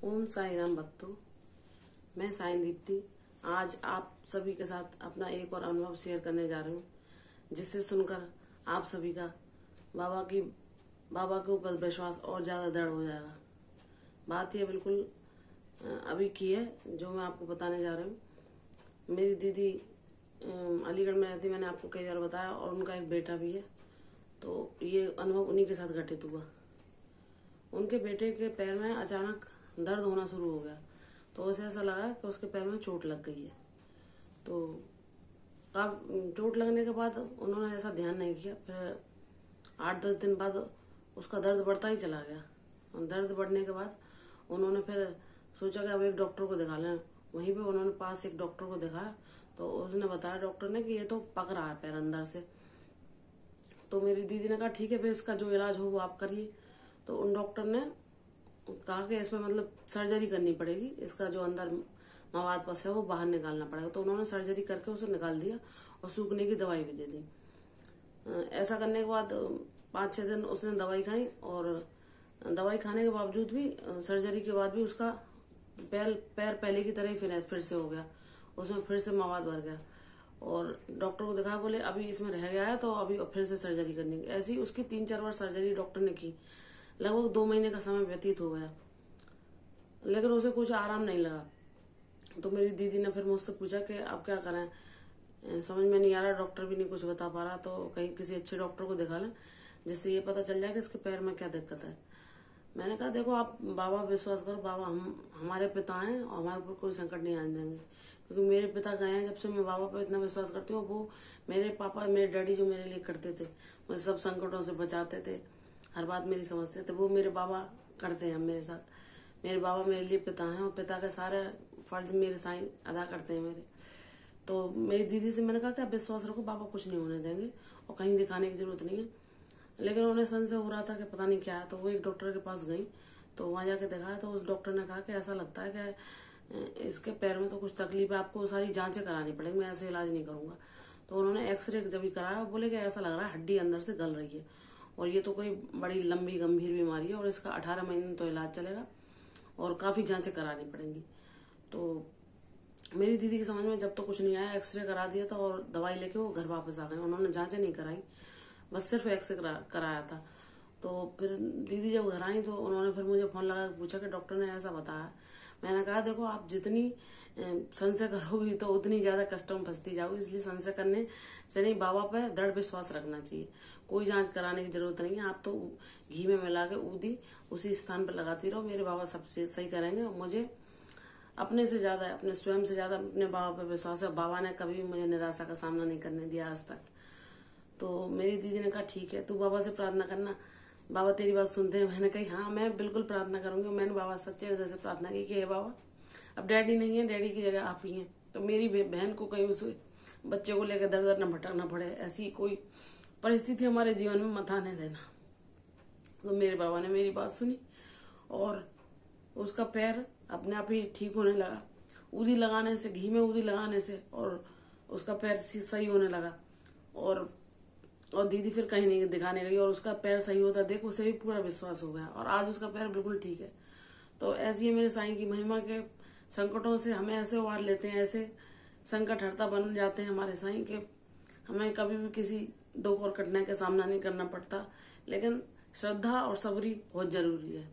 ओम साई राम भक्तों, मैं साई दीप्ति आज आप सभी के साथ अपना एक और अनुभव शेयर करने जा रही हूँ, जिससे सुनकर आप सभी का बाबा के ऊपर विश्वास और ज़्यादा दृढ़ हो जाएगा। बात यह बिल्कुल अभी की है जो मैं आपको बताने जा रही हूँ। मेरी दीदी अलीगढ़ में रहती, मैंने आपको कई बार बताया, और उनका एक बेटा भी है। तो ये अनुभव उन्हीं के साथ घटित हुआ। उनके बेटे के पैर में अचानक दर्द होना शुरू हो गया, तो उसे ऐसा लगा कि उसके पैर में चोट लग गई है। तो अब चोट लगने के बाद उन्होंने ऐसा ध्यान नहीं किया। फिर 8-10 दिन बाद उसका दर्द बढ़ता ही चला गया। दर्द बढ़ने के बाद उन्होंने फिर सोचा कि अब एक डॉक्टर को दिखा लें। वहीं पे उन्होंने पास एक डॉक्टर को दिखाया, तो उसने बताया डॉक्टर ने कि ये तो पक रहा है पैर अंदर से। तो मेरी दीदी ने कहा ठीक है, फिर इसका जो इलाज हो वो आप करिए। तो उन डॉक्टर ने कहा कि इसमें मतलब सर्जरी करनी पड़ेगी, इसका जो अंदर मवाद पस है वो बाहर निकालना पड़ेगा। तो उन्होंने सर्जरी करके उसे निकाल दिया और सूखने की दवाई भी दे दी। ऐसा करने के बाद 5-6 दिन उसने दवाई खाई, और दवाई खाने के बावजूद भी, सर्जरी के बाद भी उसका पैर पहले की तरह ही फिर से हो गया, उसमें फिर से मवाद भर गया। और डॉक्टर को दिखाया, बोले अभी इसमें रह गया है तो अभी फिर से सर्जरी करनी है। ऐसी उसकी 3-4 बार सर्जरी डॉक्टर ने की। लगभग 2 महीने का समय व्यतीत हो गया, लेकिन उसे कुछ आराम नहीं लगा। तो मेरी दीदी ने फिर मुझसे पूछा कि अब क्या करें, समझ में नहीं आ रहा, डॉक्टर भी नहीं कुछ बता पा रहा, तो कहीं किसी अच्छे डॉक्टर को दिखा लें जिससे ये पता चल जाए कि इसके पैर में क्या दिक्कत है। मैंने कहा देखो, आप बाबा विश्वास करो, बाबा हमारे पिता हैं और हमारे ऊपर कोई संकट नहीं आने देंगे। क्योंकि मेरे पिता गए हैं, जब से मैं बाबा पर इतना विश्वास करती हूँ। वो मेरे पापा, मेरे डैडी जो मेरे लिए करते थे, मुझे सब संकटों से बचाते थे, हर बात मेरी समझते थे, वो मेरे बाबा करते हैं मेरे साथ। मेरे बाबा मेरे लिए पिता हैं, और पिता के सारे फर्ज मेरे साईं अदा करते हैं मेरे। तो मेरी दीदी से मैंने कहा कि आप विश्वास रखो, बाबा कुछ नहीं होने देंगे और कहीं दिखाने की जरूरत नहीं है। लेकिन उन्हें संशय हो रहा था कि पता नहीं क्या है। तो वो एक डॉक्टर के पास गई, तो वहां जाके दिखाया, तो उस डॉक्टर ने कहा कि ऐसा लगता है कि इसके पैर में तो कुछ तकलीफ है, आपको सारी जांचें करानी पड़ेगी, मैं ऐसे इलाज नहीं करूंगा। तो उन्होंने एक्सरे जब भी कराया, बोले कि ऐसा लग रहा है हड्डी अंदर से गल रही है, और ये तो कोई बड़ी लंबी गंभीर बीमारी है, और इसका 18 महीने तो इलाज चलेगा और काफी जांचें करानी पड़ेंगी। तो मेरी दीदी की समझ में जब तो कुछ नहीं आया, एक्सरे करा दिया था और दवाई लेके वो घर वापस आ गए। उन्होंने जांचें नहीं कराई, बस सिर्फ एक्सरे कराया था। तो फिर दीदी जब घर आई तो उन्होंने फिर मुझे फोन लगा पूछा कि डॉक्टर ने ऐसा बताया। मैंने कहा देखो, आप जितनी संशय करोगी तो उतनी ज्यादा कष्टों में फंसती जाओगी, इसलिए संशय करने से नहीं, बाबा पे दृढ़ विश्वास रखना चाहिए। कोई जांच कराने की जरूरत नहीं है, आप तो घी में मिला के ऊदी उसी स्थान पर लगाती रहो, मेरे बाबा सबसे सही करेंगे। मुझे अपने से ज्यादा, अपने स्वयं से ज्यादा अपने बाबा पे विश्वास है। बाबा ने कभी भी मुझे निराशा का सामना नहीं करने दिया आज तक। तो मेरी दीदी ने कहा ठीक है, तू बाबा से प्रार्थना करना, बाबा तेरी बात सुनते हैं। मैंने कही हाँ, मैं बिल्कुल प्रार्थना करूंगी। मैंने बाबा सच्चे हृदय से प्रार्थना की कि हे बाबा, अब डैडी नहीं है, डैडी की जगह आप ही हैं, तो मेरी बहन को कहीं उस बच्चे को लेकर दर दर न भटकना पड़े, ऐसी कोई परिस्थिति हमारे जीवन में मत आने देना। तो मेरे बाबा ने मेरी बात सुनी और उसका पैर अपने आप ही ठीक होने लगा। ऊदी लगाने से, घी में ऊदी लगाने से, और उसका पैर सही होने लगा। और दीदी फिर कहीं नहीं दिखाने गई, और उसका पैर सही होता देख उसे भी पूरा विश्वास हो गया, और आज उसका पैर बिल्कुल ठीक है। तो ऐसी है मेरे साईं की महिमा के, संकटों से हमें ऐसे उबार लेते हैं, ऐसे संकट हरता बन जाते हैं हमारे साईं के, हमें कभी भी किसी दुख और कठिनाई का सामना नहीं करना पड़ता। लेकिन श्रद्धा और सबरी बहुत जरूरी है।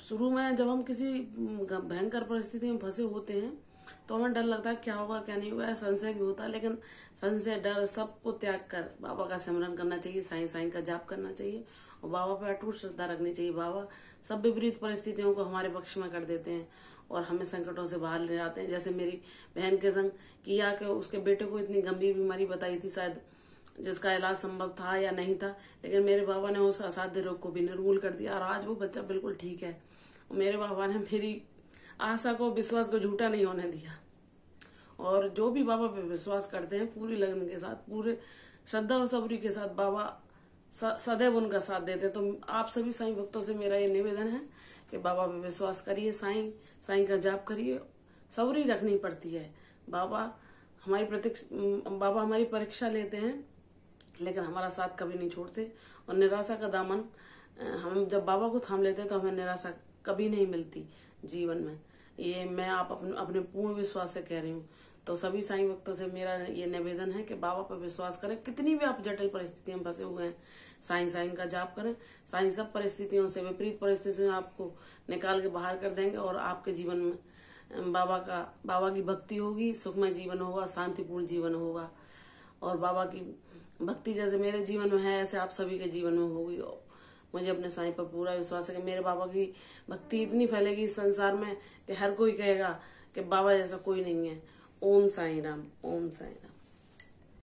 शुरू में जब हम किसी भयंकर परिस्थिति में फंसे होते हैं तो हमें डर लगता है क्या होगा क्या नहीं होगा, संशय भी होता है। लेकिन संशय, डर सबको त्याग कर बाबा का सिमरन करना चाहिए, साईं का जाप करना चाहिए, और बाबा पे अटूट श्रद्धा रखनी चाहिए। बाबा सब विपरीत परिस्थितियों को हमारे पक्ष में कर देते हैं और हमें संकटों से बाहर ले जाते हैं। जैसे मेरी बहन के संग किया कि उसके बेटे को इतनी गंभीर बीमारी बताई थी शायद, जिसका इलाज संभव था या नहीं था, लेकिन मेरे बाबा ने उस असाध्य रोग को भी निर्मूल कर दिया, और आज वो बच्चा बिल्कुल ठीक है। मेरे बाबा ने मेरी आशा को, विश्वास को झूठा नहीं होने दिया। और जो भी बाबा पे विश्वास करते हैं पूरी लगन के साथ, पूरे श्रद्धा और सबरी के साथ, बाबा सदैव उनका साथ देते हैं। तो आप सभी साईं भक्तों से मेरा ये निवेदन है कि बाबा पे विश्वास करिए, साईं का जाप करिए। सबरी रखनी पड़ती है। बाबा हमारी परीक्षा लेते हैं, लेकिन हमारा साथ कभी नहीं छोड़ते। और निराशा का दामन, हम जब बाबा को थाम लेते हैं तो हमें निराशा कभी नहीं मिलती जीवन में। ये मैं आप अपने पूर्ण विश्वास से कह रही हूँ। तो सभी साईं भक्तों से मेरा ये निवेदन है कि बाबा पर विश्वास करें। कितनी भी आप जटिल परिस्थितियों में फंसे हुए हैं, साईं साईं का जाप करें। साईं सब परिस्थितियों से, विपरीत परिस्थितियों से आपको निकाल के बाहर कर देंगे और आपके जीवन में बाबा की भक्ति होगी, सुखमय जीवन होगा, शांतिपूर्ण जीवन होगा। और बाबा की भक्ति जैसे मेरे जीवन में है, ऐसे आप सभी के जीवन में होगी। मुझे अपने साईं पर पूरा विश्वास है कि मेरे बाबा की भक्ति इतनी फैलेगी इस संसार में कि हर कोई कहेगा कि बाबा जैसा कोई नहीं है। ओम साईं राम, ओम साईं राम।